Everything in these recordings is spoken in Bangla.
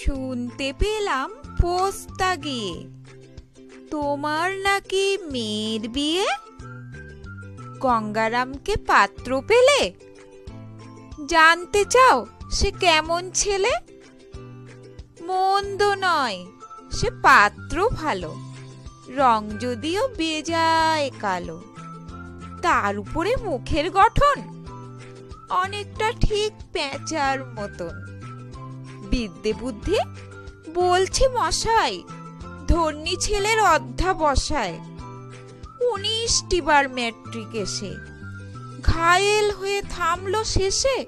শুনতে পেলাম পোস্তা গিয়ে তোমার নাকি মেয়ের বিয়ে। গঙ্গারামকে পাত্র পেলে? জানতে চাও সে কেমন ছেলে? মন্দ নয়, সে পাত্র ভালো, রং যদিও বেজায় কালো। তার উপরে মুখের গঠন অনেকটা ঠিক পেঁচার মতন। বিদ্যে বুদ্ধি বলছি মশাই, ধন্যী ছেলের অধ্যাবসায়। 19টি বার ম্যাট্রিক এসে ঘায়েল হয়ে থামলো শেষে।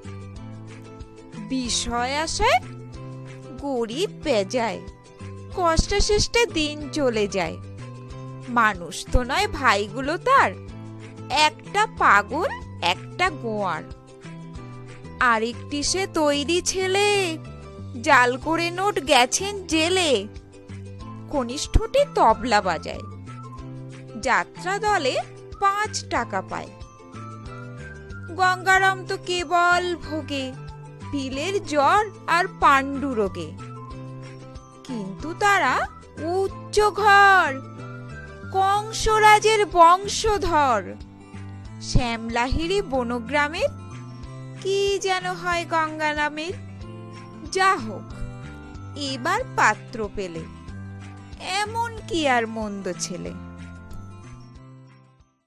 বিষয় আসায় গরিব বেজায়, কষ্টে শেষ্টে দিন চলে যায়। মানুষ তো নয় ভাইগুলো তার, একটা পাগল একটা গোয়ার। আরেকটি সে তৈরি ছেলে, জাল করে নোট গেছেন জেলে। কনিষ্ঠটি তবলা বাজায়, যাত্রা দলে 5 টাকা পায়। গঙ্গারাম তো কেবল ভোগে পিলের জ্বর আর পাণ্ডু রোগে। কিন্তু তারা উচ্চ ঘর, কংসরাজের বংশধর। শ্যামলাহিড়ি বনগ্রামের কি যেন হয় গঙ্গা নামের। যা হোক, এবার পাত্র পেলে, এমন কি আর মন্দ ছেলে।